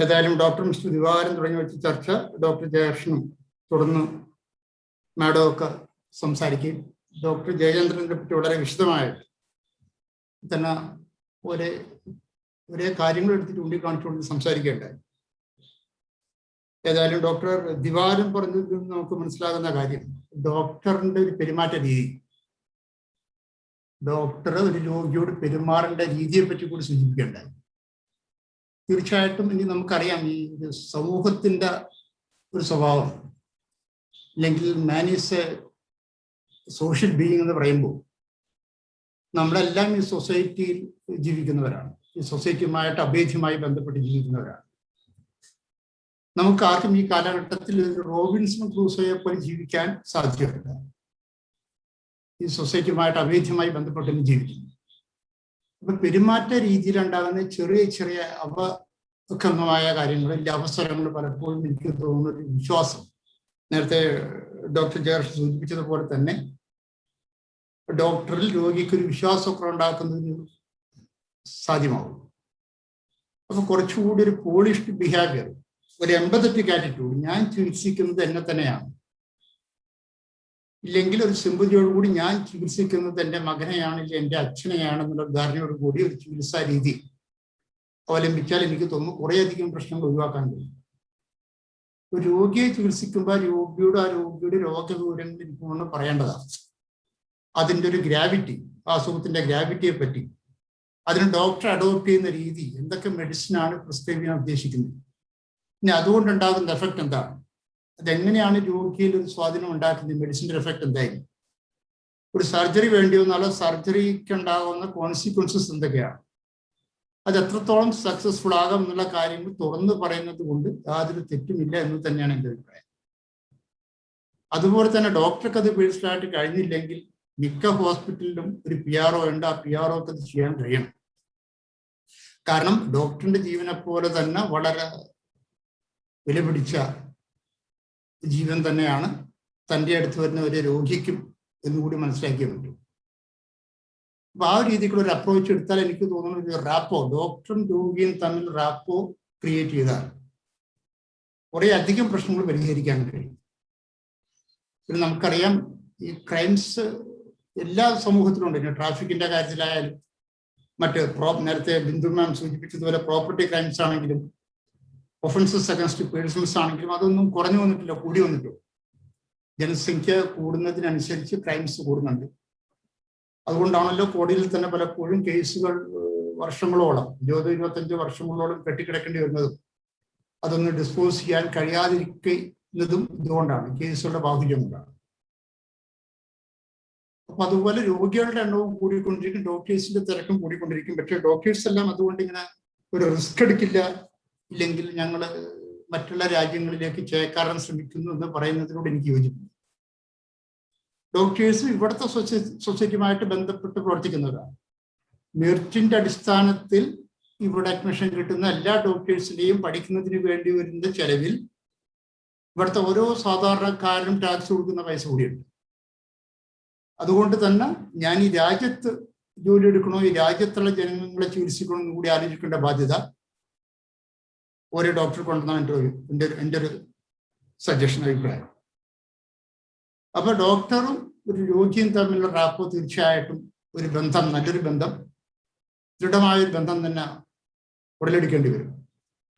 ഏതായാലും doctor mister Divakaran തുടങ്ങി വെച്ച ചർച്ച ഡോക്ടർ ജയകൃഷ്ണനും തുടർന്ന് മാഡമൊക്കെ സംസാരിക്കുകയും ഡോക്ടർ ജയചന്ദ്രനെ പറ്റി വളരെ വിശദമായിട്ട് തന്നെ ഒരേ കാര്യങ്ങൾ എടുത്തിട്ട് ചൂണ്ടിക്കാണിച്ചുകൊണ്ട് സംസാരിക്കേണ്ടായി. ഏതായാലും ഡോക്ടർ ദിവാകരൻ പറഞ്ഞതിൽ നിന്ന് നമുക്ക് മനസ്സിലാകുന്ന കാര്യം, ഡോക്ടറിന്റെ ഒരു പെരുമാറ്റ രീതി, ഡോക്ടർ ഒരു രോഗിയോട് പെരുമാറേണ്ട രീതിയെ പറ്റി കൂടി സൂചിപ്പിക്കേണ്ടായി. തീർച്ചയായിട്ടും ഇനി നമുക്കറിയാം ഈ സമൂഹത്തിന്റെ ഒരു സ്വഭാവം, അല്ലെങ്കിൽ man is A social being എന്ന് പറയുമ്പോൾ നമ്മളെല്ലാം ഈ സൊസൈറ്റിയിൽ ജീവിക്കുന്നവരാണ്, ഈ സൊസൈറ്റിയുമായിട്ട് അഭേദ്യമായി ബന്ധപ്പെട്ട് ജീവിക്കുന്നവരാണ്. നമുക്ക് ആർക്കും ഈ കാലഘട്ടത്തിൽ റോബിൻസൺ ക്രൂസോയെ പോലെ ജീവിക്കാൻ സാധ്യമല്ല. ഈ സൊസൈറ്റിയുമായിട്ട് അഭേദ്യമായി ബന്ധപ്പെട്ട് ജീവിക്കുന്നു. അപ്പൊ പെരുമാറ്റ രീതിയിലുണ്ടാകുന്ന ചെറിയ ചെറിയ അവകർമ്മമായ കാര്യങ്ങൾ, അവസരങ്ങൾ പലപ്പോഴും എനിക്ക് തോന്നുന്ന ഒരു വിശ്വാസം, നേരത്തെ ഡോക്ടർ ജയകൃഷ്ണൻ സൂചിപ്പിച്ചതുപോലെ തന്നെ ഡോക്ടറിൽ രോഗിക്ക് ഒരു വിശ്വാസമൊക്കെ ഉണ്ടാക്കുന്നതിന് സാധ്യമാകും. അപ്പൊ കുറച്ചുകൂടി ഒരു പോളിഷ്ഡ് ബിഹേവിയർ, ഒരു എമ്പത്തറ്റിക് ആറ്റിറ്റ്യൂഡ്, ഞാൻ ചികിത്സിക്കുന്നത് എന്നെ തന്നെയാണ്, ഇല്ലെങ്കിൽ ഒരു സിമ്പതിയോടുകൂടി ഞാൻ ചികിത്സിക്കുന്നത് എൻ്റെ മകനെയാണ്, ഇല്ലെങ്കിൽ എൻ്റെ അച്ഛനെയാണെന്നുള്ള ധാരണയോടുകൂടി ഒരു ചികിത്സാ രീതി അവലംബിച്ചാൽ എനിക്ക് തോന്നുന്നു കുറേയധികം പ്രശ്നങ്ങൾ ഒഴിവാക്കാൻ കഴിയും. ഒരു രോഗിയെ ചികിത്സിക്കുമ്പോൾ ആ രോഗിയുടെ രോഗവിവരങ്ങൾ എനിക്ക് പറയേണ്ടതാണ്. അതിൻ്റെ ഒരു ഗ്രാവിറ്റി, ആ അസുഖത്തിന്റെ ഗ്രാവിറ്റിയെ പറ്റി, അതിന് ഡോക്ടർ അഡോപ്റ്റ് ചെയ്യുന്ന രീതി, എന്തൊക്കെ മെഡിസിനാണ് പ്രിസ്ക്രൈബ് ചെയ്യാൻ ഉദ്ദേശിക്കുന്നത്, ഇനി അതുകൊണ്ടുണ്ടാകുന്ന എഫക്റ്റ് എന്താണ്, അതെങ്ങനെയാണ് രോഗിയിൽ ഒരു സ്വാധീനം ഉണ്ടാക്കുന്നത്, മെഡിസിൻ്റെ എഫക്റ്റ് എന്തായിരിക്കും, ഒരു സർജറി വേണ്ടി വന്നാലോ സർജറിക്ക് ഉണ്ടാകുന്ന കോൺസിക്വൻസസ് എന്തൊക്കെയാണ്, അത് എത്രത്തോളം സക്സസ്ഫുൾ ആകാം എന്നുള്ള കാര്യങ്ങൾ തുറന്നു പറയുന്നത് കൊണ്ട് യാതൊരു തെറ്റുമില്ല എന്ന് തന്നെയാണ് എൻ്റെ അഭിപ്രായം. അതുപോലെ തന്നെ ഡോക്ടർക്ക് അത് പേഴ്സണലായിട്ട് കഴിഞ്ഞില്ലെങ്കിൽ മിക്ക ഹോസ്പിറ്റലിലും ഒരു PRO ഉണ്ട്, ആ PROക്ക് അത് ചെയ്യാൻ കഴിയണം. കാരണം ഡോക്ടറിന്റെ ജീവനെ പോലെ തന്നെ വളരെ വിലപിടിച്ച ജീവൻ തന്നെയാണ് തൻ്റെ അടുത്ത് വരുന്ന ഒരു രോഗിക്കും എന്നുകൂടി മനസ്സിലാക്കിയേ പറ്റും. അപ്പൊ ആ രീതിക്കുള്ള ഒരു അപ്രോച്ച് എടുത്താൽ എനിക്ക് തോന്നുന്ന ഒരു റാപ്പോ, ഡോക്ടറും രോഗിയും തമ്മിൽ റാപ്പോ ക്രിയേറ്റ് ചെയ്താൽ കുറെ അധികം പ്രശ്നങ്ങൾ പരിഹരിക്കാൻ കഴിയും. പിന്നെ നമുക്കറിയാം ഈ ക്രൈംസ് എല്ലാ സമൂഹത്തിലും ഉണ്ട്. ട്രാഫിക്കിന്റെ കാര്യത്തിലായാലും മറ്റ് നേരത്തെ ബിന്ദു മാം സൂചിപ്പിച്ചതുപോലെ പ്രോപ്പർട്ടി ക്രൈംസ് ആണെങ്കിലും ഒഫൻസസ് അഗൻസ്റ്റ് പേഴ്സൺസ് ആണെങ്കിലും അതൊന്നും കുറഞ്ഞു വന്നിട്ടില്ല, കൂടി വന്നിട്ടുള്ളൂ. ജനസംഖ്യ കൂടുന്നതിനനുസരിച്ച് ക്രൈംസ് കൂടുന്നുണ്ട്. അതുകൊണ്ടാണല്ലോ കോടതിയിൽ തന്നെ പലപ്പോഴും കേസുകൾ വർഷങ്ങളോളം, 20-25 വർഷങ്ങളോളം കെട്ടിക്കിടക്കേണ്ടി വരുന്നതും അതൊന്ന് ഡിസ്പോസ് ചെയ്യാൻ കഴിയാതിരിക്കുന്നതും ഇതുകൊണ്ടാണ്, കേസുകളുടെ ബാഹുല്യം കൊണ്ടാണ്. അപ്പൊ അതുപോലെ രോഗികളുടെ എണ്ണവും കൂടിക്കൊണ്ടിരിക്കും, ഡോക്ടേഴ്സിന്റെ തിരക്കും കൂടിക്കൊണ്ടിരിക്കും. പക്ഷെ ഡോക്ടേഴ്സ് എല്ലാം അതുകൊണ്ട് ഇങ്ങനെ ഒരു റിസ്ക് എടുക്കില്ല, ഇല്ലെങ്കിൽ ഞങ്ങൾ മറ്റുള്ള രാജ്യങ്ങളിലേക്ക് ചേക്കാറാൻ ശ്രമിക്കുന്നു എന്ന് പറയുന്നതിനോട് എനിക്ക് യോജിക്കുന്നു. ഡോക്ടേഴ്സ് ഇവിടുത്തെ സൊസൈറ്റിയുമായിട്ട് ബന്ധപ്പെട്ട് പ്രവർത്തിക്കുന്നവരാണ്. മെറിറ്റിന്റെ അടിസ്ഥാനത്തിൽ ഇവിടെ അഡ്മിഷൻ കിട്ടുന്ന എല്ലാ ഡോക്ടേഴ്സിന്റെയും പഠിക്കുന്നതിന് വേണ്ടി വരുന്ന ചെലവിൽ ഇവിടുത്തെ ഓരോ സാധാരണക്കാരനും ടാക്സ് കൊടുക്കുന്ന പൈസ കൂടിയുണ്ട്. അതുകൊണ്ട് തന്നെ ഞാൻ ഈ രാജ്യത്ത് ജോലി എടുക്കണോ, ഈ രാജ്യത്തുള്ള ജനങ്ങളെ ചികിത്സിക്കണോ എന്ന് കൂടി ആലോചിക്കേണ്ട ബാധ്യത ഓരോ ഡോക്ടർ കൊണ്ടുവന്ന എൻ്റെ ഒരു സജഷൻ, അഭിപ്രായം. അപ്പൊ ഡോക്ടറും ഒരു രോഗിയും തമ്മിലുള്ള റാപ്പോ തീർച്ചയായിട്ടും ഒരു ബന്ധം, നല്ലൊരു ബന്ധം, ദൃഢമായൊരു ബന്ധം തന്നെ ഉടലെടുക്കേണ്ടി വരും.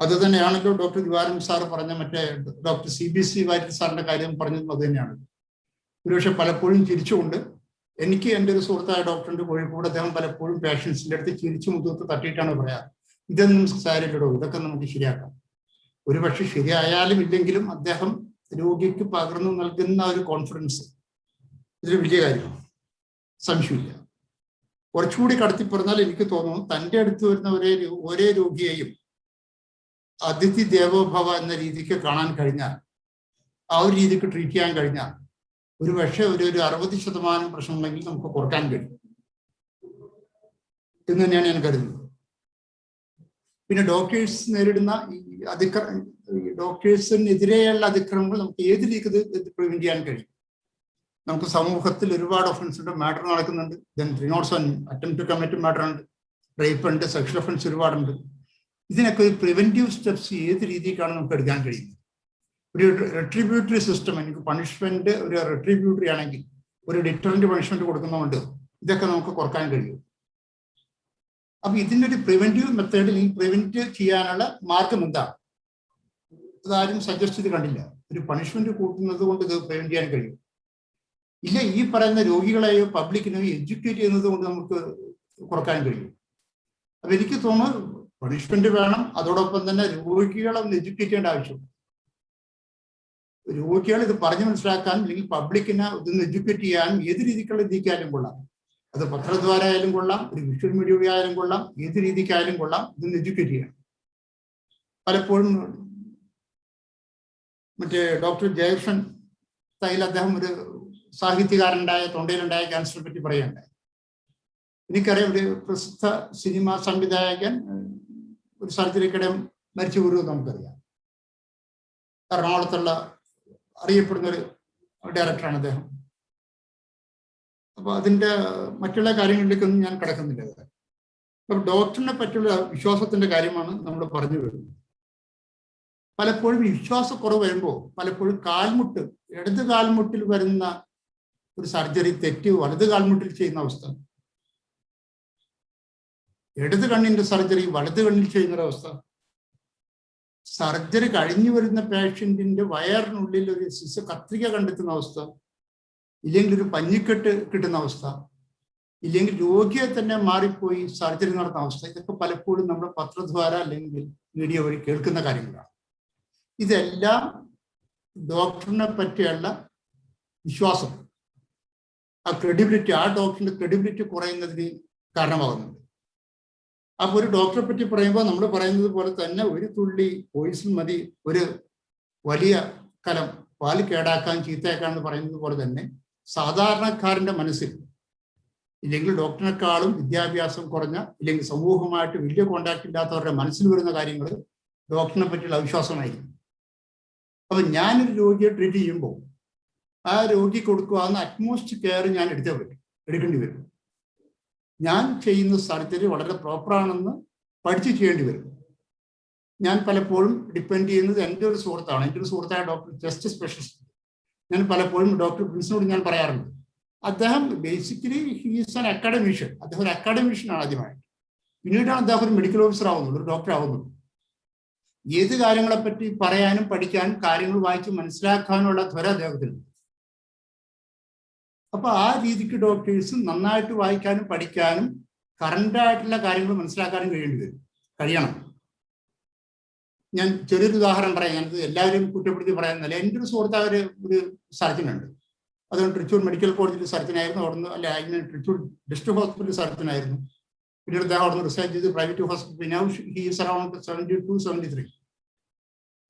അത് തന്നെയാണല്ലോ ഡോക്ടർ ദിവാകരൻ സാർ പറഞ്ഞ മറ്റേ ഡോക്ടർ CBC വാര്യർ സാറിന്റെ കാര്യം പറഞ്ഞതും അത് തന്നെയാണ്. ഒരുപക്ഷെ പലപ്പോഴും ചിരിച്ചുകൊണ്ട്, എനിക്ക് എൻ്റെ ഒരു സുഹൃത്തായ ഡോക്ടറിന്റെ കോഴിക്കോട്, അദ്ദേഹം പലപ്പോഴും പേഷ്യൻസിന്റെ അടുത്ത് ചിരിച്ചു മുഖത്ത് തട്ടിയിട്ടാണ് പറയാറ്, ഇതൊന്നും സാരില്ലടോ, ഇതൊക്കെ നമുക്ക് ശരിയാക്കാം. ഒരുപക്ഷെ ശരിയായാലും ഇല്ലെങ്കിലും അദ്ദേഹം രോഗിക്ക് പകർന്നു നൽകുന്ന ഒരു കോൺഫിഡൻസ് ഇതൊരു വലിയ കാര്യമാണ്, സംശയമില്ല. കുറച്ചുകൂടി കടത്തി പറഞ്ഞാൽ എനിക്ക് തോന്നുന്നു തൻ്റെ അടുത്ത് വരുന്ന ഒരേ രോഗിയെയും അതിഥി ദേവോഭവ എന്ന രീതിക്ക് കാണാൻ കഴിഞ്ഞാൽ, ആ ഒരു രീതിക്ക് ട്രീറ്റ് ചെയ്യാൻ കഴിഞ്ഞാൽ ഒരു പക്ഷേ ഒരു 60% പ്രശ്നമുണ്ടെങ്കിൽ നമുക്ക് കുറക്കാൻ കഴിയും എന്ന് തന്നെയാണ് ഞാൻ കരുതുന്നത്. പിന്നെ ഡോക്ടേഴ്സ് നേരിടുന്ന ഈ ഡോക്ടേഴ്സിനെതിരെയുള്ള അതിക്രമങ്ങൾ നമുക്ക് ഏത് രീതിക്ക് പ്രിവെന്റ് ചെയ്യാൻ കഴിയും. നമുക്ക് സമൂഹത്തിൽ ഒരുപാട് ഒഫൻസ് ഉണ്ട്, മാറ്റർ നടക്കുന്നുണ്ട്, ദെൻ റിനോട്സ് അറ്റംപ്റ്റ് ടു കമ്മിറ്റ് മാറ്റർ ഉണ്ട്, റേപ്പ് ഉണ്ട്, സെക്ഷൽ ഒഫൻസ് ഒരുപാടുണ്ട്. ഇതിനൊക്കെ ഒരു പ്രിവെന്റീവ് സ്റ്റെപ്സ് ഏത് രീതിക്കാണ് നമുക്ക് എടുക്കാൻ കഴിയുന്നത്? ഒരു റെട്രിബ്യൂട്ടറി സിസ്റ്റം, എനിക്ക് പണിഷ്മെന്റ് ഒരു റെട്രിബ്യൂട്ടറി ആണെങ്കിൽ ഒരു ഡിറ്ററന്റ് പണിഷ്മെന്റ് കൊടുക്കുന്നതുകൊണ്ട് ഇതൊക്കെ നമുക്ക് കുറക്കാൻ കഴിയും. അപ്പൊ ഇതിൻ്റെ ഒരു പ്രിവെന്റീവ് മെത്തേഡിൽ ഈ പ്രിവെന്റ് ചെയ്യാനുള്ള മാർഗം എന്താണ്? അതാരും സജസ്റ്റ് ചെയ്ത് കണ്ടില്ല. ഒരു പണിഷ്മെന്റ് കൂട്ടുന്നത് കൊണ്ട് ഇത് പ്രിവെന്റ് ചെയ്യാൻ കഴിയും ഇല്ല. ഈ പറയുന്ന രോഗികളെയോ പബ്ലിക്കിനെയോ എഡ്യൂക്കേറ്റ് ചെയ്യുന്നത് കൊണ്ട് നമുക്ക് കുറക്കാൻ കഴിയും. അപ്പൊ എനിക്ക് തോന്നുന്നു പണിഷ്മെന്റ് വേണം, അതോടൊപ്പം തന്നെ രോഗികളെ ഒന്ന് എഡ്യൂക്കേറ്റ് ചെയ്യേണ്ട ആവശ്യം. രോഗികൾ ഇത് പറഞ്ഞു മനസ്സിലാക്കാനും അല്ലെങ്കിൽ പബ്ലിക്കിനെ ഇതൊന്ന് എഡ്യൂക്കേറ്റ് ചെയ്യാനും ഏത് രീതിക്കുള്ള രീതിക്കായാലും കൊള്ളാം. അത് പത്രദ്വാര ആയാലും കൊള്ളാം, ഒരു വിഷ്വൽ മീഡിയ വഴി ആയാലും കൊള്ളാം, ഏത് രീതിക്കായാലും കൊള്ളാം, ഇതൊന്ന് എഡ്യൂക്കേറ്റ് ചെയ്യണം. പലപ്പോഴും മറ്റേ ഡോക്ടർ ജയകൃഷ്ണൻ തൈൽ അദ്ദേഹം ഒരു സാഹിത്യകാരനുണ്ടായ തൊണ്ടയിലുണ്ടായ ക്യാൻസറിനെ പറ്റി പറയുകയുണ്ടായി. എനിക്കറിയാം, ഒരു പ്രസിദ്ധ സിനിമാ സംവിധായകൻ ഒരു സർജറിക്കിടെ മരിച്ചു വീഴുമെന്ന് നമുക്കറിയാം. എറണാകുളത്തുള്ള അറിയപ്പെടുന്ന ഒരു ഡയറക്ടറാണ് അദ്ദേഹം. അപ്പൊ അതിൻ്റെ മറ്റുള്ള കാര്യങ്ങളിലേക്കൊന്നും ഞാൻ കിടക്കുന്നില്ല. അപ്പൊ ഡോക്ടറിനെ പറ്റിയുള്ള വിശ്വാസത്തിന്റെ കാര്യമാണ് നമ്മൾ പറഞ്ഞു വരുന്നത്. പലപ്പോഴും വിശ്വാസക്കുറവ് വരുമ്പോൾ പലപ്പോഴും കാൽമുട്ട്, ഇടത് കാൽമുട്ടിൽ വരുന്ന ഒരു സർജറി തെറ്റ് വലത് കാൽമുട്ടിൽ ചെയ്യുന്ന അവസ്ഥ, ഇടത് കണ്ണിന്റെ സർജറി വലത് കണ്ണിൽ ചെയ്യുന്നൊരവസ്ഥ, സർജറി കഴിഞ്ഞു വരുന്ന പേഷ്യന്റിന്റെ വയറിനുള്ളിൽ ഒരു കത്രിക കണ്ടെത്തുന്ന അവസ്ഥ, ഇല്ലെങ്കിൽ ഒരു പഞ്ഞിക്കെട്ട് കിട്ടുന്ന അവസ്ഥ, ഇല്ലെങ്കിൽ രോഗിയെ തന്നെ മാറിപ്പോയി സർജറി നടത്തുന്ന അവസ്ഥ. ഇതൊക്കെ പലപ്പോഴും നമ്മുടെ പത്രദ്വാര അല്ലെങ്കിൽ മീഡിയ വഴി കേൾക്കുന്ന കാര്യങ്ങളാണ്. ഇതെല്ലാം ഡോക്ടറിനെ പറ്റിയുള്ള വിശ്വാസം, ആ ക്രെഡിബിലിറ്റി, ആ ഡോക്ടറിന്റെ ക്രെഡിബിലിറ്റി കുറയുന്നതിന് കാരണമാകുന്നുണ്ട്. അപ്പൊ ഒരു ഡോക്ടറെ പറ്റി പറയുമ്പോൾ നമ്മൾ പറയുന്നത് പോലെ തന്നെ ഒരു തുള്ളി പോയിസൺ മതി ഒരു വലിയ കലം പാല് കേടാക്കാൻ, ചീത്തയാക്കാൻ എന്ന് പറയുന്നത് പോലെ തന്നെ സാധാരണക്കാരന്റെ മനസ്സിൽ, ഇല്ലെങ്കിൽ ഡോക്ടറിനെക്കാളും വിദ്യാഭ്യാസം കുറഞ്ഞ, ഇല്ലെങ്കിൽ സമൂഹമായിട്ട് വലിയ കോണ്ടാക്ട് ഇല്ലാത്തവരുടെ മനസ്സിൽ വരുന്ന കാര്യങ്ങൾ ഡോക്ടറിനെ പറ്റിയുള്ള അവിശ്വാസമായിരിക്കും. അപ്പൊ ഞാനൊരു രോഗിയെ ട്രീറ്റ് ചെയ്യുമ്പോൾ ആ രോഗി കൊടുക്കുവാന്ന അറ്റ്മോസ്റ്റ് കെയർ ഞാൻ എടുക്കേണ്ടി വരും. ഞാൻ ചെയ്യുന്ന സർജറി വളരെ പ്രോപ്പറാണെന്ന് പഠിച്ച് ചെയ്യേണ്ടി വരും. ഞാൻ പലപ്പോഴും ഡിപ്പെൻഡ് ചെയ്യുന്നത് എൻ്റെ ഒരു സുഹൃത്താണ്, എൻ്റെ ഒരു സുഹൃത്തായ ഡോക്ടർ ചെസ്റ്റ് സ്പെഷ്യലിസ്റ്റ്. ഞാൻ പലപ്പോഴും ഡോക്ടർ പ്രിൻസിനോട് ഞാൻ പറയാറുണ്ട്, അദ്ദേഹം ബേസിക്കലി ഹീസ് ആൻ അക്കാഡമീഷ്യൻ. അദ്ദേഹം ഒരു അക്കാഡമീഷ്യനാണ് ആദ്യമായിട്ട്, പിന്നീടാണ് അദ്ദേഹം ഒരു മെഡിക്കൽ ഓഫീസർ ആവുന്നുള്ളൂ, ഒരു ഡോക്ടർ ആവുന്നുള്ളൂ. ഏത് കാര്യങ്ങളെപ്പറ്റി പറയാനും പഠിക്കാനും കാര്യങ്ങൾ വായിച്ച് മനസ്സിലാക്കാനുള്ള ത്വര അദ്ദേഹത്തിനുണ്ട്. അപ്പൊ ആ രീതിക്ക് ഡോക്ടേഴ്സ് നന്നായിട്ട് വായിക്കാനും പഠിക്കാനും കറണ്ടായിട്ടുള്ള കാര്യങ്ങൾ മനസ്സിലാക്കാനും കഴിയണം. ഞാൻ ചെറിയൊരു ഉദാഹരണം പറയാം. ഞാനത് എല്ലാവരും കുറ്റപ്പെടുത്തി പറയാനല്ല. എൻ്റെ ഒരു സുഹൃത്തായ ഒരു സർജനുണ്ട്. അതുകൊണ്ട് തൃശ്ശൂർ മെഡിക്കൽ കോളേജിൽ സർജനായിരുന്നു. അവിടുന്ന് അതിന് തൃശ്ശൂർ ഡിസ്ട്രിക്ട് ഹോസ്പിറ്റൽ സർജനായിരുന്നു. പിന്നീട് അദ്ദേഹം അവിടുന്ന് റിസൈൻ ചെയ്ത് പ്രൈവറ്റ് ഹോസ്പിറ്റൽ അറൌണ്ട് 72-73.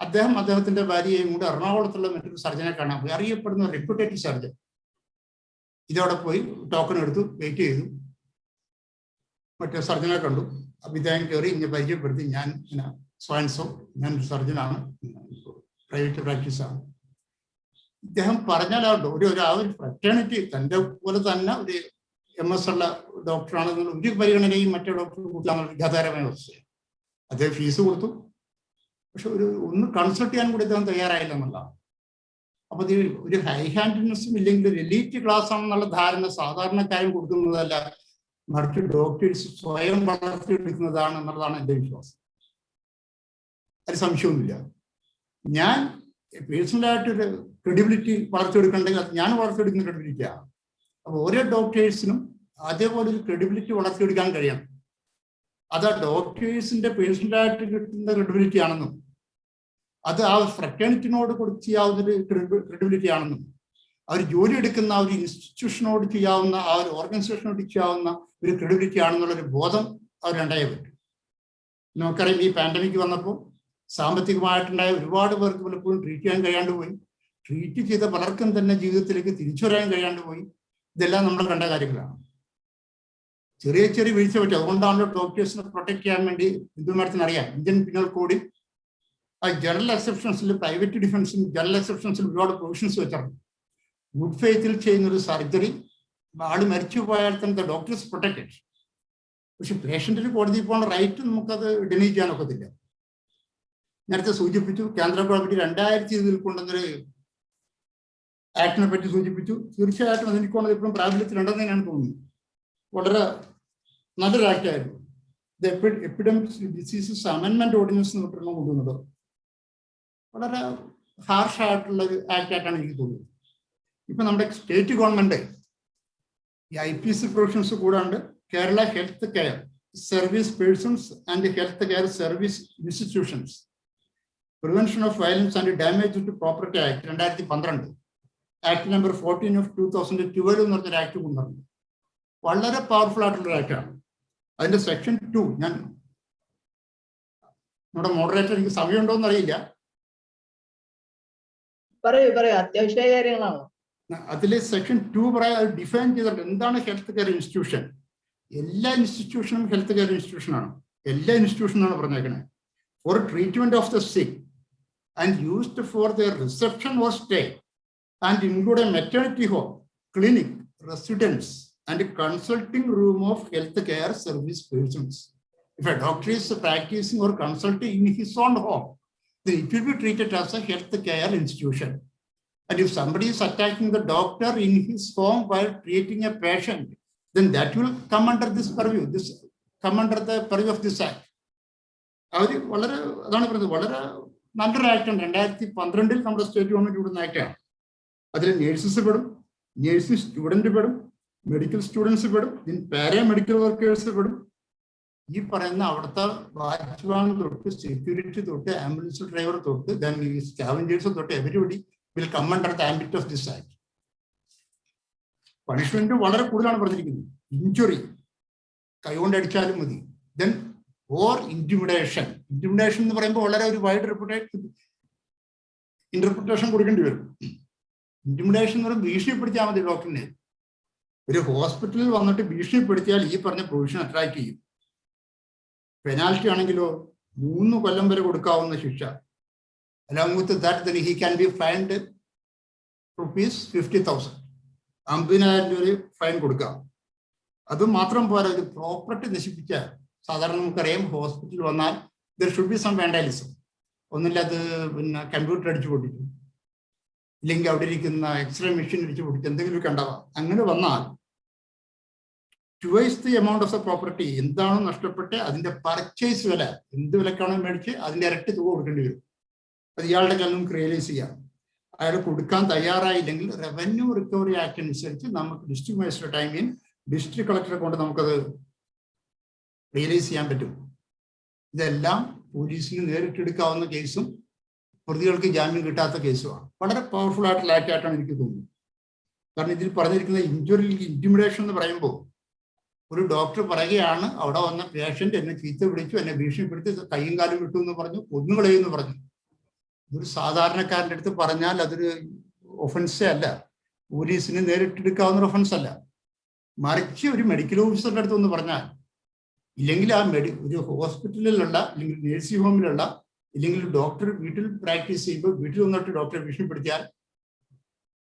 അദ്ദേഹത്തിന്റെ ഭാര്യയെയും കൂടെ എറണാകുളത്തുള്ള മറ്റൊരു സർജനെ കാണാൻ പോയി, അറിയപ്പെടുന്ന റെപ്യൂട്ടേറ്റഡ് സർജൻ. ഇതോടെ പോയി ടോക്കൺ എടുത്തു, വെയിറ്റ് ചെയ്തു. മറ്റേ സർജനെ കണ്ടു. അപ്പൊ ഇദ്ദേഹം കയറി ഇങ്ങനെ പരിചയപ്പെടുത്തി, ഞാൻ ഇങ്ങനെ സ്വയൻസോ, ഞാനൊരു സർജനാണ്, പ്രൈവറ്റ് പ്രാക്ടീസാണ്. ഇദ്ദേഹം പറഞ്ഞാലുണ്ടോ ഒരു ഫ്രറ്റേണിറ്റി, തൻ്റെ പോലെ തന്നെ ഒരു MS ഉള്ള ഡോക്ടറാണെന്നുള്ള ഒരു പരിഗണനയും മറ്റേ ഡോക്ടർ കൂട്ടാനുള്ള വിഘാതകരമായ അവസ്ഥയാണ്. അദ്ദേഹം ഫീസ് കൊടുത്തു, പക്ഷെ ഒന്ന് കൺസൾട്ട് ചെയ്യാൻ കൂടി അദ്ദേഹം തയ്യാറായില്ല എന്നുള്ളതാണ്. അപ്പൊ ഒരു ഹൈ ഹാൻഡ്നെസ്സും ഇല്ലെങ്കിൽ ഒരു എലീറ്റ് ക്ലാസ് ആണെന്നുള്ള ധാരണ സാധാരണക്കാരും കൊടുക്കുന്നതല്ല, മറിച്ച് ഡോക്ടേഴ്സ് സ്വയം വളർത്തിയെടുക്കുന്നതാണ് എന്നുള്ളതാണ് എൻ്റെ വിശ്വാസം. അത് സംശയമൊന്നുമില്ല. ഞാൻ പേഴ്സണലായിട്ടൊരു ക്രെഡിബിലിറ്റി വളർത്തിയെടുക്കണമെങ്കിൽ അത് ഞാൻ വളർത്തിയെടുക്കുന്ന ക്രെഡിബിലിറ്റിയാണ്. അപ്പൊ ഓരോ ഡോക്ടേഴ്സിനും അതേപോലെ ഒരു ക്രെഡിബിലിറ്റി വളർത്തിയെടുക്കാൻ കഴിയണം. അത് ആ ഡോക്ടേഴ്സിന്റെ പേഴ്സണലായിട്ട് കിട്ടുന്ന ക്രെഡിബിലിറ്റി ആണെന്നും, അത് ആ ഫ്രറ്റേണിറ്റിനോട് ചെയ്യാവുന്നൊരു ക്രെഡിബിലിറ്റി ആണെന്നും, അവർ ജോലി എടുക്കുന്ന ആ ഒരു ഇൻസ്റ്റിറ്റ്യൂഷനോട് ചെയ്യാവുന്ന, ആ ഒരു ഓർഗനൈസേഷനോട് ചെയ്യാവുന്ന ഒരു ക്രെഡിബിലിറ്റി ആണെന്നുള്ളൊരു ബോധം അവരുണ്ടായേ പറ്റും. നമുക്കറിയാം, ഈ പാൻഡമിക് വന്നപ്പോൾ സാമ്പത്തികമായിട്ടുണ്ടായ ഒരുപാട് പേർക്ക് പലപ്പോഴും ട്രീറ്റ് ചെയ്യാൻ കഴിയാണ്ട് പോയി. ട്രീറ്റ് ചെയ്ത പലർക്കും തന്നെ ജീവിതത്തിലേക്ക് തിരിച്ചു വരാൻ കഴിയാണ്ട് പോയി. ഇതെല്ലാം നമ്മൾ കണ്ട കാര്യങ്ങളാണ്. ചെറിയ ചെറിയ വീഴ്ച പറ്റും. അതുകൊണ്ടാണല്ലോ ഡോക്ടേഴ്സിനെ പ്രൊട്ടക്ട് ചെയ്യാൻ വേണ്ടി ഹിന്ദു മതത്തിന് അറിയാം, ഇന്ത്യൻ പിനൽ കോഡിൽ ആ ജനറൽ എക്സെപ്ഷൻസിൽ, പ്രൈവറ്റ് ഡിഫൻസിൽ ജനറൽ എക്സെപ്ഷൻസിൽ ഒരുപാട് പ്രൊവിഷൻസ് വെച്ചിട്ടുണ്ട്. ഗുഡ് ഫെയ്ത്തിൽ ചെയ്യുന്ന ഒരു സർജറി ആള് മരിച്ചു പോയാൽ തന്നെ ഡോക്ടേഴ്സ് പ്രൊട്ടക്റ്റഡ്. പക്ഷെ പേഷ്യന്റിന് കോടതിയിൽ പോകാനുള്ള റൈറ്റ് നമുക്കത് ഡിനൈ ചെയ്യാനൊക്കത്തില്ല. നേരത്തെ സൂചിപ്പിച്ചു കേന്ദ്ര ഗവൺമെന്റ് 2020 കൊണ്ടുവന്നൊരു ആക്ടിനെ പറ്റി സൂചിപ്പിച്ചു. തീർച്ചയായിട്ടും അതെനിക്ക് തോന്നുന്നത് ഇപ്പോഴും പ്രാബല്യത്തിലുണ്ടെന്ന് ഞാൻ തോന്നുന്നു. വളരെ നല്ലൊരു ആക്ടായിരുന്നു. ഇത് എപ്പിഡമിക് ഡിസീസസ് അമെൻമെന്റ് ഓർഡിനൻസ് എന്ന് പറഞ്ഞാൽ കൊണ്ടുവന്നത് വളരെ ഹാർഷായിട്ടുള്ള ഒരു ആക്ടായിട്ടാണ് എനിക്ക് തോന്നുന്നത്. ഇപ്പൊ നമ്മുടെ സ്റ്റേറ്റ് ഗവൺമെന്റ് ഈ IPC പ്രൊവിഷൻസ് കൂടാണ്ട് Kerala health care service persons and health care service institutions prevention of violence and damage to property act 2012 act number 14 of 2012 എന്ന് പറഞ്ഞൊരു ആക്ട് കൊണ്ടുവന്നു. വളരെ പവർഫുൾ ആയിട്ടുള്ള ആക്ടാണ്. അതിന്റെ സെക്ഷൻ 2 ഞാൻ നമ്മുടെ മോഡറേറ്റർ എനിക്ക് സമയമുണ്ടോ എന്ന് അറിയില്ല. പറയൂ അത്യാവശ്യ കാര്യങ്ങളാണ്. അതിലെ സെക്ഷൻ 2 ഡിഫൈൻ ചെയ്തിട്ടുണ്ട് എന്താണ് ഹെൽത്ത് കെയർ ഇൻസ്റ്റിറ്റ്യൂഷൻ. എല്ലാ ഇൻസ്റ്റിറ്റ്യൂഷനും ഹെൽത്ത് കെയർ ഇൻസ്റ്റിറ്റ്യൂഷനാണ്. എല്ലാ ഇൻസ്റ്റിറ്റ്യൂഷനാണ് പറഞ്ഞേക്കണേ. For treatment of the sick and used for their reception or stay and include a maternity home, clinic, residence and consulting room of health care service persons. If a doctor is practicing or consulting in his own home, then it will be treated as a health care institution. And if somebody is attacking the doctor in his home while treating a patient, then that will come under this purview. This come under the purview of this act. അവർ വളരെ അതാണ് പറയുന്നത്. വളരെ നല്ലൊരു ആക്ടാണ്. 2012 നമ്മുടെ state government വിടുന്ന ആക്ടാണ്. അതിൽ nurses പെടും, nursing student പെടും, മെഡിക്കൽ സ്റ്റുഡൻസ് പെടും, പാരാമെഡിക്കൽ വർക്കേഴ്സ് പെടും. ഈ പറയുന്ന അവിടുത്തെ വാച്ച്മാൻ തൊട്ട് സെക്യൂരിറ്റി തൊട്ട് ആംബുലൻസ് ഡ്രൈവർ തൊട്ട് സ്കാവഞ്ചേഴ്സ് തൊട്ട് everybody will come under the ambit of this act. Punishment വളരെ കൂടുതലാണ് പറഞ്ഞിരിക്കുന്നത്. ഇഞ്ചുറി, കൈകൊണ്ട് അടിച്ചാലും മതി. Then or intimidation. ഇന്റിമിഡേഷൻ എന്ന് പറയുമ്പോൾ വളരെ ഒരു വൈഡ് ഇന്റർപ്രിട്ടേഷൻ കൊടുക്കേണ്ടി വരും. ഇന്റിമിഡേഷൻ എന്ന് പറയുമ്പോൾ ഭീഷണിപ്പെടുത്തിയാൽ മതി ഡോക്ടറിനെ. ഒരു ഹോസ്പിറ്റലിൽ വന്നിട്ട് ഭീഷണിപ്പെടുത്തിയാൽ ഈ പറഞ്ഞ പ്രൊവിഷൻ അട്രാക്ട് ചെയ്യും. പെനാൽറ്റി ആണെങ്കിലോ 3 കൊല്ലം വരെ കൊടുക്കാവുന്ന ശിക്ഷ. Along with that, then he can be fined rupees 50,000. 50,000 രൂപ ഫൈൻ കൊടുക്കാം. അത് മാത്രം പോരാ, ഒരു പ്രോപ്പർട്ടി നശിപ്പിച്ച സാധാരണ നമുക്കറിയാം ഹോസ്പിറ്റലിൽ വന്നാൽ ദർ ഷുഡ് ബി സം വാൻഡാലിസം. ഒന്നില്ല അത് പിന്നെ കമ്പ്യൂട്ടർ അടിച്ചു പൊട്ടിച്ചു, ഇല്ലെങ്കിൽ അവിടെ ഇരിക്കുന്ന എക്സ്റേ മെഷീൻ അടിച്ചു പൊട്ടിച്ചു, എന്തെങ്കിലുമൊക്കെ ഉണ്ടാവാം. അങ്ങനെ വന്നാൽ twice the amount of the property, എന്താണോ നഷ്ടപ്പെട്ട് അതിന്റെ പർച്ചേസ് വില, എന്ത് വിലക്കാണോ മേടിച്ച് അതിന്റെ ഇരട്ടി തുക കൊടുക്കേണ്ടി വരും. അത് ഇയാളുടെ കയ്യിൽ നമുക്ക് റിയലൈസ് ചെയ്യാം. അയാൾ കൊടുക്കാൻ തയ്യാറായില്ലെങ്കിൽ റവന്യൂ റിക്കവറി ആക്ട് അനുസരിച്ച് നമുക്ക് ഡിസ്ട്രിക്ട് മജിസ്ട്രേറ്റ് ടൈമിൽ ഡിസ്ട്രിക്ട് കളക്ടറെ കൊണ്ട് നമുക്കത് റിയലൈസ് ചെയ്യാൻ പറ്റും. ഇതെല്ലാം പോലീസിന് നേരിട്ടെടുക്കാവുന്ന കേസും പ്രതികൾക്ക് ജാമ്യം കിട്ടാത്ത കേസുമാണ്. വളരെ പവർഫുൾ ആയിട്ടുള്ള ആക്ട് ആയിട്ടാണ് എനിക്ക് തോന്നുന്നത്. കാരണം ഇതിൽ പറഞ്ഞിരിക്കുന്ന ഇന്റിമിഡേഷൻ എന്ന് പറയുമ്പോൾ ഒരു ഡോക്ടർ പറയുകയാണ് അവിടെ വന്ന പേഷ്യന്റ് എന്നെ ചീത്ത പിടിച്ചു, എന്നെ ഭീഷണിപ്പെടുത്തി, കൈയും കാലും വിട്ടു എന്ന് പറഞ്ഞു, കൊന്നുകളയെന്ന് പറഞ്ഞു. ഇതൊരു സാധാരണക്കാരൻ്റെ അടുത്ത് പറഞ്ഞാൽ അതൊരു ഒഫൻസേ അല്ല, പോലീസിന് നേരിട്ടെടുക്കാവുന്ന ഒഫൻസ് അല്ല. മറിച്ച് ഒരു മെഡിക്കൽ ഓഫീസറുടെ അടുത്ത് ഒന്ന് പറഞ്ഞാൽ, ഇല്ലെങ്കിൽ ആ ഒരു ഹോസ്പിറ്റലിലുള്ള അല്ലെങ്കിൽ നേഴ്സിംഗ് ഹോമിലുള്ള ഇല്ലെങ്കിൽ ഡോക്ടർ വീട്ടിൽ പ്രാക്ടീസ് ചെയ്യുമ്പോൾ വീട്ടിൽ വന്നിട്ട് ഡോക്ടറെ ഭീഷണിപ്പെടുത്തിയാൽ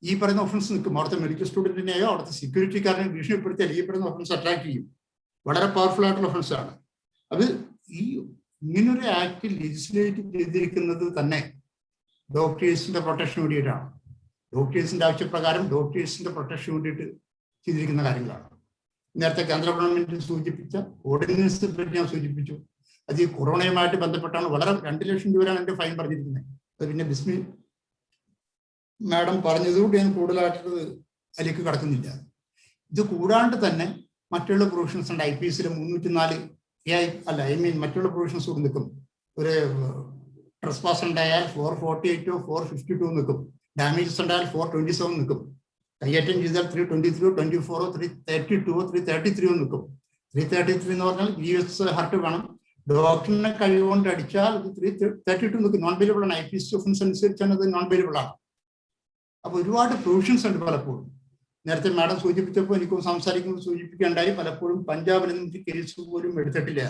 ഈ പറയുന്ന ഒഫൻസ് നിൽക്കും. അവിടുത്തെ മെഡിക്കൽ സ്റ്റുഡന്റിനെയോ അവിടുത്തെ സെക്യൂരിറ്റിക്കാരനെ ഭീഷണിപ്പെടുത്തിയാൽ ഈ പറയുന്ന ഒഫൻസ് അട്രാക്ട് ചെയ്യും. വളരെ പവർഫുൾ ആയിട്ടുള്ള ഒഫൻസ് ആണ് അത്. ഈ ഇങ്ങനൊരു ആക്ട് ലെജിസ്ലേറ്റ് ചെയ്തിരിക്കുന്നത് തന്നെ ഡോക്ടേഴ്സിന്റെ പ്രൊട്ടക്ഷന് വേണ്ടിയിട്ടാണ്. ഡോക്ടേഴ്സിന്റെ ആവശ്യപ്രകാരം ഡോക്ടേഴ്സിന്റെ പ്രൊട്ടക്ഷന് വേണ്ടിയിട്ട് ചെയ്തിരിക്കുന്ന കാര്യങ്ങളാണ്. നേരത്തെ കേന്ദ്ര ഗവൺമെന്റ് സൂചിപ്പിച്ച ഓർഡിനൻസ് പറ്റി ഞാൻ സൂചിപ്പിച്ചു. അത് ഈ കൊറോണയുമായിട്ട് ബന്ധപ്പെട്ടാണ്. വളരെ 2 ലക്ഷം രൂപയാണ് എന്റെ ഫൈൻ പറഞ്ഞിരിക്കുന്നത്. അത് പിന്നെ ബിസ്മി മാഡം പറഞ്ഞതുകൊണ്ട് ഞാൻ കൂടുതലായിട്ട് അതിലേക്ക് കടക്കുന്നില്ല. ഇത് കൂടാണ്ട് തന്നെ മറ്റുള്ള പ്രൊവിഷൻസ് ഉണ്ട്. IPC 304 മറ്റുള്ള പ്രൊവിഷൻസ് കൂടി നിൽക്കും. ഒരു ട്രസ്പാസ് ഉണ്ടായാൽ 448 452 നിൽക്കും. ഡാമേജസ് ഉണ്ടായാൽ 427 നിൽക്കും. കയ്യേറ്റം ചെയ്താൽ 323 24 332 333 നിൽക്കും. 333 എന്ന് പറഞ്ഞാൽ ഗ്രീവിയസ് ഹർട്ട് വേണം. ഡോക്ടറിനെ കഴിവുകൊണ്ട് അടിച്ചാൽ 332 നിൽക്കും. നോൺ ബെയിലബിൾ ആണ്. IPC ഒഫൻസ് അനുസരിച്ചാണ് അത് നോൺ ബെയിലബിൾ ആണ്. അപ്പൊ ഒരുപാട് പ്രൊവിഷൻസ് ഉണ്ട്. പലപ്പോഴും നേരത്തെ മാഡം സൂചിപ്പിച്ചപ്പോൾ എനിക്കും സംസാരിക്കുമ്പോൾ സൂചിപ്പിക്കുകയുണ്ടായി, പലപ്പോഴും പഞ്ചാബിൽ നിന്ന് കേസ് പോലും എടുത്തിട്ടില്ല.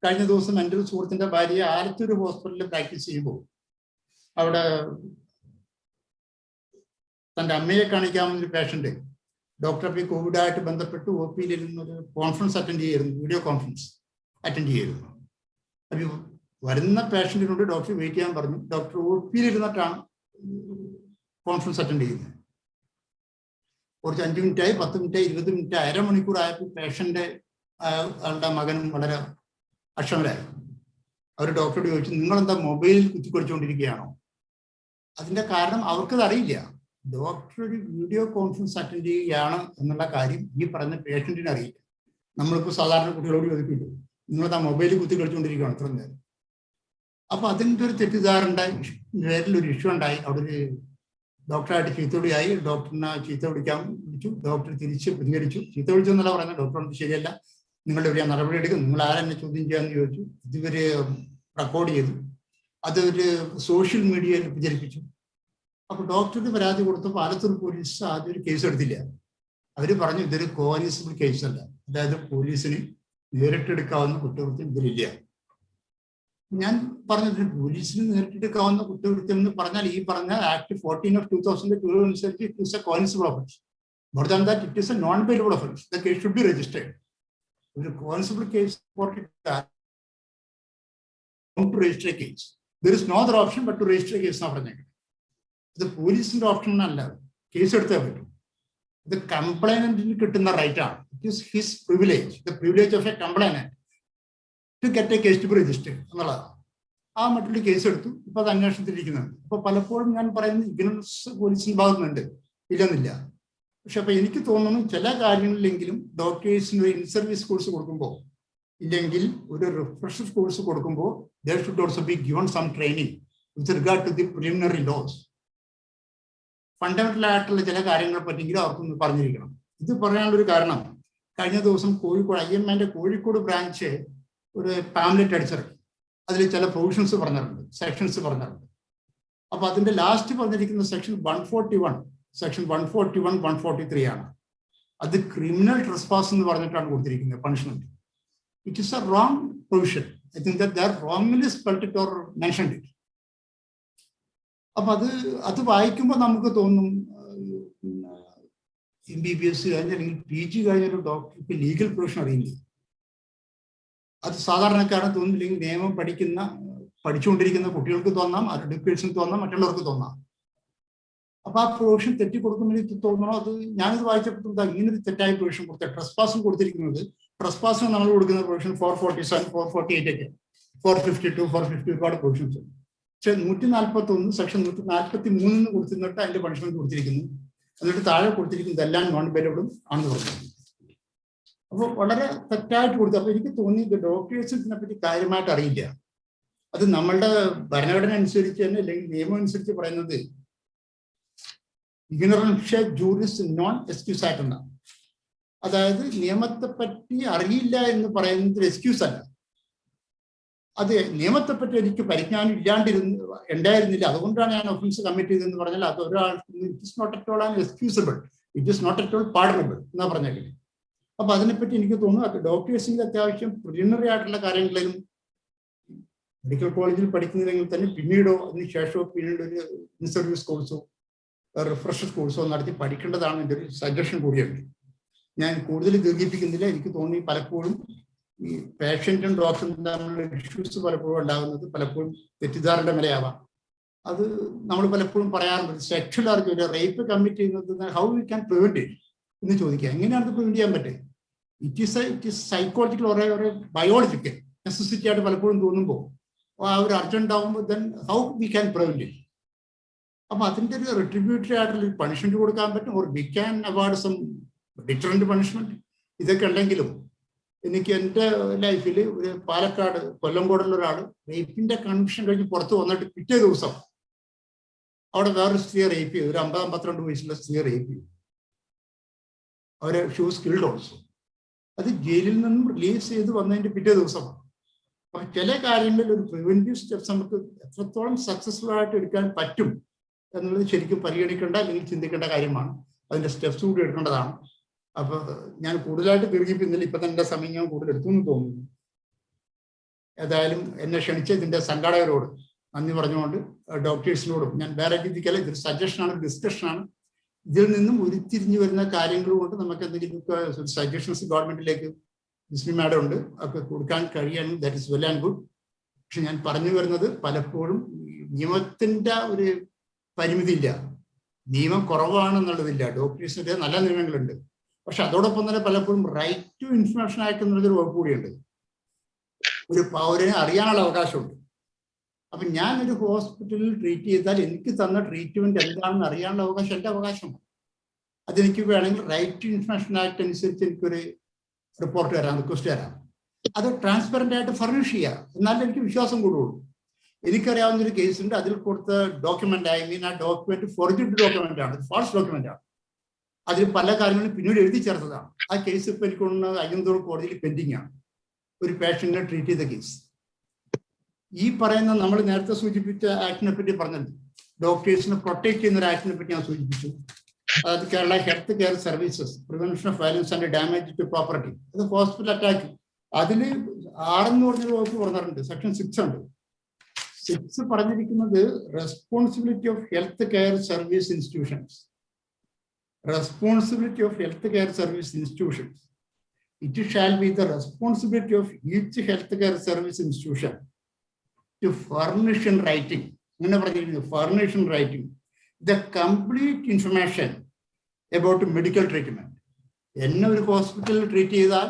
കഴിഞ്ഞ ദിവസം എൻ്റെ ഒരു സുഹൃത്തിന്റെ ഭാര്യ ആലത്തൂർ ഹോസ്പിറ്റലിൽ പ്രാക്ടീസ് ചെയ്യുമ്പോൾ അവിടെ തൻ്റെ അമ്മയെ കാണിക്കാമെന്നൊരു പേഷ്യന്റ് ഡോക്ടർ പി കോവിഡായിട്ട് ബന്ധപ്പെട്ട് ഒ പിയിലിരുന്ന് ഒരു കോൺഫറൻസ് അറ്റൻഡ് ചെയ്യായിരുന്നു, വീഡിയോ കോൺഫറൻസ് അറ്റൻഡ് ചെയ്യായിരുന്നു. അപ്പോൾ വരുന്ന പേഷ്യൻറ്റിനോട് ഡോക്ടർ വെയിറ്റ് ചെയ്യാൻ പറഞ്ഞു. ഡോക്ടർ ഒ പിയിലിരുന്നിട്ടാണ് കോൺഫറൻസ് അറ്റൻഡ് ചെയ്യുന്നത്. കുറച്ച് 5 മിനിറ്റായി, 10 മിനിറ്റായി, 20 മിനിറ്റായി, അരമണിക്കൂർ ആയപ്പോൾ പേഷ്യൻ്റെ ആളുടെ മകനും വളരെ അക്ഷമരായി. അവർ ഡോക്ടറോട് ചോദിച്ചു, നിങ്ങളെന്താ മൊബൈലിൽ കുത്തിക്കൊടിച്ചുകൊണ്ടിരിക്കുകയാണോ? അതിൻ്റെ കാരണം അവർക്കത് അറിയില്ല. ഡോക്ടർ ഒരു വീഡിയോ കോൺഫറൻസ് അറ്റൻഡ് ചെയ്യുകയാണ് എന്നുള്ള കാര്യം ഈ പറഞ്ഞ പേഷ്യൻറ്റിന് അറിയില്ല. നമ്മളിപ്പോൾ സാധാരണ കുട്ടികളോട് ചോദിക്കില്ല, നിങ്ങളെന്താ മൊബൈലിൽ കുത്തിക്കൊടിച്ചുകൊണ്ടിരിക്കുകയാണ് ഇത്ര നേരം. അപ്പോൾ അതിൻ്റെ ഒരു തെറ്റിദ്ധാരണ പേരിൽ ഒരു ഇഷ്യൂ ഉണ്ടായി. അവിടെ ഒരു ഡോക്ടറായിട്ട് ചീത്തവിളിയായി. ഡോക്ടറിനെ ചീത്ത വിളിക്കാൻ വിളിച്ചു. ഡോക്ടർ തിരിച്ച് പ്രതികരിച്ചു. ചീത്ത വിളിച്ചു എന്നല്ല പറയുന്നത്, ഡോക്ടർ ശരിയല്ല, നിങ്ങളുടെ ഒരു നടപടി എടുക്കും, നിങ്ങൾ ആരെന്നെ ചോദ്യം ചെയ്യാമെന്ന് ചോദിച്ചു. ഇതുവരെ റെക്കോർഡ് ചെയ്തു, അതൊരു സോഷ്യൽ മീഡിയയിൽ പ്രചരിപ്പിച്ചു. അപ്പോൾ ഡോക്ടർക്ക് പരാതി കൊടുത്തപ്പോൾ ആലത്തൂർ പോലീസ് ആദ്യം ഒരു കേസ് എടുത്തില്ല. അവർ പറഞ്ഞു ഇതൊരു കോഗ്നിസബിൾ കേസല്ല, അതായത് പോലീസിന് നേരിട്ടെടുക്കാവുന്ന കുറ്റകൃത്യം ഇതിലില്ല. ഞാൻ പറഞ്ഞത് പോലീസിന് നേരിട്ടെടുക്കാവുന്ന കുറ്റകൃത്യം എന്ന് പറഞ്ഞാൽ ഈ പറഞ്ഞ ആക്ട് 14/2002 അനുസരിച്ച് it is a cognizable offence. More than that it is a non bailable offence. The case should be registered. ഒരു constable case to register a case. There is no other option but to register a case എന്നാണ് പറഞ്ഞേക്കുന്നത്. ഇത് പോലീസിന്റെ option അല്ല, case എടുത്തേ പറ്റും. ഇത് കംപ്ലൈനന്റിന് കിട്ടുന്ന റൈറ്റ് ആണ്. It is his privilege, the privilege of a complainant to get a case to be registered എന്നുള്ളതാണ്. ആ മറ്റുള്ള കേസ് എടുത്തു. ഇപ്പൊ അത് അന്വേഷണത്തിലിരിക്കുന്നുണ്ട്. അപ്പൊ പലപ്പോഴും ഞാൻ പറയുന്നത് ഇഗ്നോറൻസ് പോലീസിന്റെ ഭാഗത്തുനിന്നുണ്ട്, ഇല്ലെന്നില്ല. പക്ഷെ അപ്പൊ എനിക്ക് തോന്നുന്നു ചില കാര്യങ്ങളിലെങ്കിലും ഡോക്ടേഴ്സിന് ഒരു ഇൻ സർവീസ് കോഴ്സ് കൊടുക്കുമ്പോൾ, ഇല്ലെങ്കിൽ ഒരു റിഫ്രഷർ കോഴ്സ് കൊടുക്കുമ്പോൾ there should also be given some training with regard to the preliminary laws. Fundamental ആയിട്ടുള്ള ചില കാര്യങ്ങളെ പറ്റിയെങ്കിലും അവർക്കൊന്ന് പറഞ്ഞിരിക്കണം. ഇത് പറയാനുള്ളൊരു കാരണം, കഴിഞ്ഞ ദിവസം കോഴിക്കോട് IMAന്റെ കോഴിക്കോട് ബ്രാഞ്ച് ഒരു പാംലെറ്റ് അടിച്ചിറക്കി. അതിൽ ചില പ്രൊവിഷൻസ് പറഞ്ഞിട്ടുണ്ട്, സെക്ഷൻസ് പറഞ്ഞിട്ടുണ്ട്. അപ്പൊ അതിന്റെ ലാസ്റ്റ് പറഞ്ഞിരിക്കുന്ന സെക്ഷൻ 141, സെക്ഷൻ 141, 143 ആണ്. അത് ക്രിമിനൽ ട്രെസ്പാസ് എന്ന് പറഞ്ഞിട്ടാണ് കൊടുത്തിരിക്കുന്നത് punishment. It is a wrong provision. I think that they are wrongly spelled it or mentioned it. അപ്പൊ അത് വായിക്കുമ്പോൾ നമുക്ക് തോന്നും MBBS കഴിഞ്ഞ അല്ലെങ്കിൽ PG കഴിഞ്ഞൊരു ഡോക്ടർക്ക് ലീഗൽ പ്രൊഫഷൻ അറിയില്ല. അത് സാധാരണക്കാരന് തോന്നില്ലെങ്കിൽ നിയമം പഠിച്ചുകൊണ്ടിരിക്കുന്ന കുട്ടികൾക്ക് തോന്നാം, എഡ്യൂക്കേഷന് തോന്നാം, മറ്റുള്ളവർക്ക് തോന്നാം. അപ്പൊ ആ പ്രൊവിഷൻ തെറ്റിക്കൊടുക്കുമ്പോൾ എനിക്ക് തോന്നണോ, അത് ഞാനിത് വായിച്ചപ്പോൾ ഇങ്ങനൊരു തെറ്റായ പ്രൊവിഷൻ കൊടുത്ത ട്രസ്പാസും കൊടുത്തിരിക്കുന്നത്. ട്രസ്പാസിന് നമ്മൾ കൊടുക്കുന്ന പ്രൊവിഷൻ 447, 448 ഒക്കെ, 452, 450 ഒരുപാട് പ്രൊവിഷൻസ് ഉണ്ട്. പക്ഷെ 141 സെക്ഷൻ 143 കൊടുത്തിരുന്നിട്ട് അതിന്റെ പണിഷ്മെന്റ് കൊടുത്തിരിക്കുന്നു. എന്നിട്ട് താഴെ കൊടുത്തിരിക്കുന്നത് എല്ലാം നോൺ ബെയിലബിളും ആണെന്ന് പറഞ്ഞു. അപ്പോൾ വളരെ തെറ്റായിട്ട് കൊടുത്തു. അപ്പൊ എനിക്ക് തോന്നി ഇത് ഡോക്ടേഴ്സിന് ഇതിനെപ്പറ്റി കാര്യമായിട്ട് അറിയില്ല. അത് നമ്മളുടെ ഭരണഘടന അനുസരിച്ച് തന്നെ, അല്ലെങ്കിൽ നിയമം അനുസരിച്ച് പറയുന്നത് ഇഗ്നോറൻഷ്യ ജൂറിസ് നോൺ എക്സ്ക്യൂസ് ആയിട്ടാണ്. അതായത് നിയമത്തെ പറ്റി അറിയില്ല എന്ന് പറയുന്നത് എക്സ്ക്യൂസ് അല്ല. അത് നിയമത്തെപ്പറ്റി എനിക്ക് പരിജ്ഞാനം ഉണ്ടായിരുന്നില്ല, അതുകൊണ്ടാണ് ഞാൻ ഒഫൻസ് കമ്മിറ്റ് ചെയ്തതെന്ന് പറഞ്ഞാൽ അത് ഒരാൾക്ക് it is not at all an excusable, it is not at all pardonable എന്നാ പറഞ്ഞേക്കില്ല. അപ്പൊ അതിനെപ്പറ്റി എനിക്ക് തോന്നുന്നു അത് ഡോക്ടേഴ്സിന്റെ അത്യാവശ്യം പ്രിലിമിനറി ആയിട്ടുള്ള കാര്യങ്ങളിലും മെഡിക്കൽ കോളേജിൽ പഠിക്കുന്നില്ലെങ്കിൽ തന്നെ പിന്നീടോ അതിന് ശേഷമോ പിന്നീട് ഒരു ഇൻ സർവീസ് കോഴ്സോ റിഫ്രഷർ കോഴ്സോ നടത്തി പഠിക്കേണ്ടതാണ് എൻ്റെ ഒരു സജഷൻ കൂടിയുണ്ട്. ഞാൻ കൂടുതൽ ദീർഘിപ്പിക്കുന്നില്ല. എനിക്ക് തോന്നി പലപ്പോഴും ഈ പേഷ്യന്റും ഡോക്ടറും തമ്മിലുള്ള ഇഷ്യൂസ് പലപ്പോഴും ഉണ്ടാകുന്നത് പലപ്പോഴും തെറ്റിദ്ധാരണ മേലെയാവാം. അത് നമ്മൾ പലപ്പോഴും പറയാറുണ്ട്, സെക്ഷൽ ഒരു റേപ്പ് കമ്മിറ്റ് ചെയ്യുന്നത് how we can prevent it എന്ന് ചോദിക്കുക. എങ്ങനെയാണ് ഇത് പ്രിവെന്റ് ചെയ്യാൻ പറ്റുക? ഇറ്റ് ഈസ് സൈക്കോളജിക്കൽ ഒരു ബയോളജിക്കൽ നെസസിറ്റി ആയിട്ട് പലപ്പോഴും തോന്നുമ്പോൾ ആ ഒരു അർജന്റ് ആവുമ്പോൾ then how we can prevent it. അപ്പൊ അതിന്റെ ഒരു റിട്രിബ്യൂട്ടറി ആയിട്ടുള്ള പണിഷ്മെന്റ് കൊടുക്കാൻ പറ്റും, or we can award some deterrent punishment. ഇതൊക്കെ ഉണ്ടെങ്കിലും എനിക്ക് എൻ്റെ ലൈഫിൽ ഒരു പാലക്കാട് കൊല്ലംകോടുള്ള ഒരാൾ റേപ്പിന്റെ കൺവിക്ഷൻ കഴിഞ്ഞ് പുറത്ത് വന്നിട്ട് പിറ്റേ ദിവസം അവിടെ വേറൊരു സ്ത്രീയെ റേപ്പ് ചെയ്തു. ഒരു 50-52 വയസ്സുള്ള സ്ത്രീയെ റേപ്പ് ചെയ്തു. അവരെ ഷൂ സ്കിൽഡ് ഓൾസോ. അത് ജയിലിൽ നിന്നും റിലീസ് ചെയ്ത് വന്നതിന്റെ പിറ്റേ ദിവസമാണ്. അപ്പൊ ചില കാര്യങ്ങളിൽ ഒരു പ്രിവെന്റീവ് സ്റ്റെപ്സ് നമുക്ക് എത്രത്തോളം സക്സസ്ഫുൾ ആയിട്ട് എടുക്കാൻ പറ്റും എന്നുള്ളത് ശരിക്കും പരിഗണിക്കേണ്ട അല്ലെങ്കിൽ ചിന്തിക്കേണ്ട കാര്യമാണ്. അതിന്റെ സ്റ്റെപ്സ് കൂടി എടുക്കേണ്ടതാണ്. അപ്പൊ ഞാൻ കൂടുതലായിട്ട് ദീർഘിപ്പിക്കുന്നില്ല, ഇപ്പൊ തന്നെ സമയം ഞാൻ കൂടുതൽ എടുത്തു എന്ന് തോന്നുന്നു. ഏതായാലും എന്നെ ക്ഷണിച്ച ഇതിന്റെ സംഘാടകരോട് നന്ദി പറഞ്ഞുകൊണ്ട് ഡോക്ടേഴ്സിനോടും ഞാൻ വേറെ രീതിക്കല്ല, ഇതൊരു സജഷനാണ്, ഡിസ്കഷനാണ്. ഇതിൽ നിന്നും ഉരുത്തിരിഞ്ഞു വരുന്ന കാര്യങ്ങൾ കൊണ്ട് നമുക്ക് എന്തെങ്കിലുമൊക്കെ സജഷൻസ് ഗവൺമെന്റിലേക്ക് ജിസ്മി മാഡം ഉണ്ട് ഒക്കെ കൊടുക്കാൻ കഴിയാനും that is well and good. പക്ഷെ ഞാൻ പറഞ്ഞു വരുന്നത് പലപ്പോഴും നിയമത്തിന്റെ ഒരു പരിമിതി ഇല്ല, നിയമം കുറവാണെന്നുള്ളതില്ല. ഡോക്ടേഴ്സിന്റെ നല്ല നിയമങ്ങളുണ്ട്, പക്ഷെ അതോടൊപ്പം തന്നെ പലപ്പോഴും റൈറ്റ് ടു ഇൻഫർമേഷൻ ആക്ട് എന്നുള്ളൊരു വകുപ്പ് കൂടിയുണ്ട്. ഒരു പൗരനെ അറിയാനുള്ള അവകാശമുണ്ട്. അപ്പൊ ഞാൻ ഒരു ഹോസ്പിറ്റലിൽ ട്രീറ്റ് ചെയ്താൽ എനിക്ക് തന്ന ട്രീറ്റ്മെന്റ് എന്താണെന്ന് അറിയാനുള്ള അവകാശം എൻ്റെ അവകാശമാണ്. അതെനിക്ക് വേണമെങ്കിൽ റൈറ്റ് ടു ഇൻഫർമേഷൻ ആക്ട് അനുസരിച്ച് എനിക്കൊരു റിപ്പോർട്ട് തരാം, റിക്വസ്റ്റ് തരാം. അത് ട്രാൻസ്പെറന്റ് ആയിട്ട് ഫർണിഷ് ചെയ്യാം, എന്നാലും എനിക്ക് വിശ്വാസം കൂടുള്ളൂ. എനിക്കറിയാവുന്നൊരു കേസുണ്ട്, അതിൽ കൊടുത്ത ഡോക്യുമെന്റ്, ആ ഡോക്യുമെന്റ് ഫോർജിഡ് ഡോക്യുമെന്റ് ആണ്, ഫാൾസ് ഡോക്യുമെന്റ് ആണ്. അതിൽ പല കാര്യങ്ങളും പിന്നീട് എഴുതി ചേർത്തതാണ്. ആ കേസ് ഇപ്പൊ എനിക്കൊന്ന് അയ്യന്തോൾ കോടതിയിൽ പെൻഡിങ് ആണ്, ഒരു പേഷ്യന്റിനെ ട്രീറ്റ് ചെയ്ത കേസ്. ഈ പറയുന്ന നമ്മൾ നേരത്തെ സൂചിപ്പിച്ച ആക്ടിനെ പറ്റി പറഞ്ഞത്, ഡോക്ടേഴ്സിനെ പ്രൊട്ടക്ട് ചെയ്യുന്ന ഒരു ആക്ടിനെ പറ്റി ഞാൻ സൂചിപ്പിച്ചു. അതായത് Kerala health care services prevention of violence and damage to property, അത് ഹോസ്പിറ്റൽ അറ്റാക്ക്. അതിൽ 6 എന്ന് പറഞ്ഞൊരു വകുപ്പ് പറഞ്ഞിട്ടുണ്ട്, സെക്ഷൻ 6 ഉണ്ട്. 6 പറഞ്ഞിരിക്കുന്നത് responsibility of health care service institutions. Responsibility of healthcare service institutions. It shall be the responsibility of each healthcare service institution to furnish in writing, furnish in writing the complete information about medical treatment. എന്നെ ഒരു ഹോസ്പിറ്റലിൽ treat ചെയ്താൽ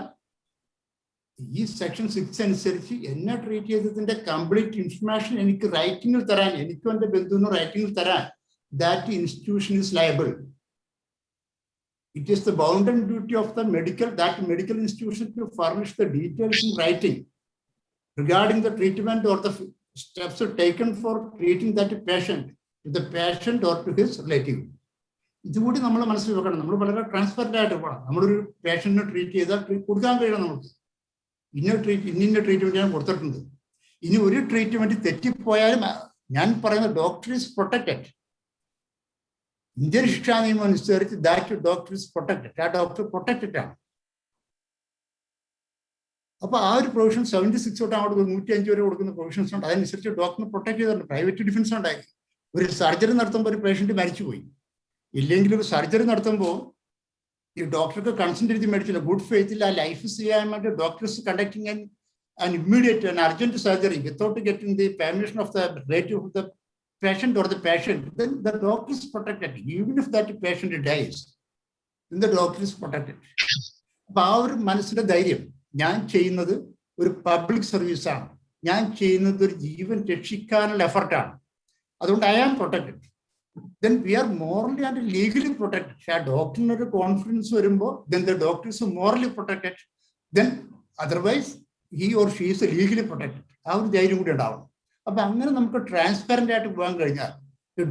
ഈ section 6 അനുസരിച്ച് എന്നെ treat ചെയ്തതിന്റെ complete information എനിക്ക് റൈറ്റിംഗിൽ തരാൻ, എനിക്കും എൻ്റെ ബന്ധുവിനും റൈറ്റിംഗിൽ തരാൻ that institution is liable. It is the bounden duty of the medical institution to furnish the details in writing regarding the treatment or the steps taken for treating that patient to the patient or to his relative. ഇതുകൂടി നമ്മൾ മനസ്സിൽ വെക്കണം. നമ്മൾ വളരെ transparent ആയിട്ട് പോകണം. നമ്മളൊരു പേഷ്യന്റിനെ treat ചെയ്താൽ കൊടുക്കാൻ കഴിയണം നമുക്ക്. ഇന്ന ട്രീറ്റ്മെന്റ് ഞാൻ കൊടുത്തിട്ടുണ്ട്. ഇനി ഒരു ട്രീറ്റ്മെന്റ് തെറ്റിപ്പോയാലും ഞാൻ പറയുന്ന ഡോക്ടർ ഈസ് പ്രൊട്ടക്റ്റഡ്. ഇന്ത്യൻ ശിക്ഷാ നിയമം അനുസരിച്ച് ദാറ്റ് ഡോക്ടർ ഇസ് പ്രൊട്ടക്റ്റഡ്, ആ ഡോക്ടർ പ്രൊട്ടക്റ്റഡ് ആണ്. അപ്പൊ ആ ഒരു പ്രൊവിഷൻ 76 തൊട്ട് അങ്ങോട്ട് 105 വരെ കൊടുക്കുന്ന പ്രൊവിഷൻസ് ഉണ്ട്. അതനുസരിച്ച് ഡോക്ടറിനെ പ്രൊട്ടക്ട് ചെയ്തിട്ടുണ്ട്. പ്രൈവറ്റ് ഡിഫൻസ് ഉണ്ടായി. ഒരു സർജറി നടത്തുമ്പോൾ ഒരു പേഷ്യന്റ് മരിച്ചുപോയി, ഇല്ലെങ്കിൽ ഒരു സർജറി നടത്തുമ്പോൾ ഈ ഡോക്ടർക്ക് കൺസെന്റ് എഴുതി മേടിച്ചില്ല, ഗുഡ് ഫെയ്ത്തിൽ ആ ലൈഫ് ചെയ്യാൻ വേണ്ടി doctors conducting an immediate and urgent surgery without getting the permission of the relative of the patient or the patient, then the doctor is protected. Even if that patient dies, then the doctor is protected. അപ്പൊ ആ ഒരു മനസ്സിന്റെ ധൈര്യം, ഞാൻ ചെയ്യുന്നത് ഒരു public സർവീസാണ്, ഞാൻ ചെയ്യുന്നത് ഒരു ജീവൻ രക്ഷിക്കാനുള്ള എഫർട്ടാണ്, അതുകൊണ്ട് I am protected. then we are morally and legally protected. പക്ഷെ ആ ഡോക്ടറിന് ഒരു കോൺഫിഡൻസ് വരുമ്പോൾ then the doctor is morally protected, then otherwise he or she is legally protected. ആ ഒരു ധൈര്യം കൂടി ഉണ്ടാവണം. അപ്പൊ അങ്ങനെ നമുക്ക് ട്രാൻസ്പെറന്റ് ആയിട്ട് പോകാൻ കഴിഞ്ഞാൽ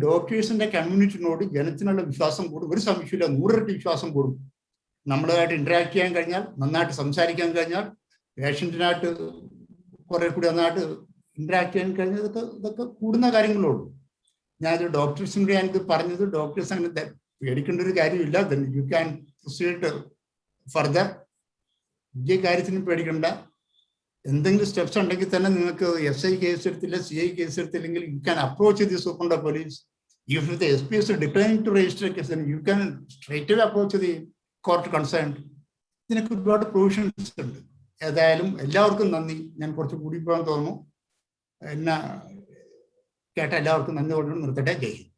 ഡോക്ടേഴ്സിന്റെ കമ്മ്യൂണിറ്റിനോട് ജനത്തിനുള്ള വിശ്വാസം കൂടും. ഒരു സംശയമില്ല, 100 ഇരട്ടി വിശ്വാസം കൂടും. നമ്മളുമായിട്ട് ഇന്ററാക്ട് ചെയ്യാൻ കഴിഞ്ഞാൽ, നന്നായിട്ട് സംസാരിക്കാൻ കഴിഞ്ഞാൽ, പേഷ്യന്റിനായിട്ട് കുറെ കൂടി നന്നായിട്ട് ഇന്ററാക്ട് ചെയ്യാൻ കഴിഞ്ഞാൽ ഇതൊക്കെ കൂടുന്ന കാര്യങ്ങളുള്ളൂ. ഞാനൊരു ഡോക്ടേഴ്സിനോട് ഞാനിത് പറഞ്ഞത്, ഡോക്ടേഴ്സ് അങ്ങനെ പേടിക്കേണ്ട ഒരു കാര്യമില്ല. You can proceed further. ഈ കാര്യത്തിനും പേടിക്കണ്ട. എന്തെങ്കിലും സ്റ്റെപ്സ് ഉണ്ടെങ്കിൽ തന്നെ നിങ്ങൾക്ക് SI കേസ് എടുത്തില്ല, CI കേസ് എടുത്തില്ലെങ്കിൽ you can approach the superintendent of police. If the SP is declining to register a case, then you can straight away approach the court concerned. ഇതിനൊക്കെ ഒരുപാട് പ്രൊവിഷൻസ് ഉണ്ട്. ഏതായാലും എല്ലാവർക്കും നന്ദി. ഞാൻ കുറച്ച് കൂടി പോകാൻ തോന്നുന്നു. എന്നെ കേട്ട എല്ലാവർക്കും നന്ദി കൊണ്ട് നിർത്തട്ടെ. ജയ് ഹിന്ദ്.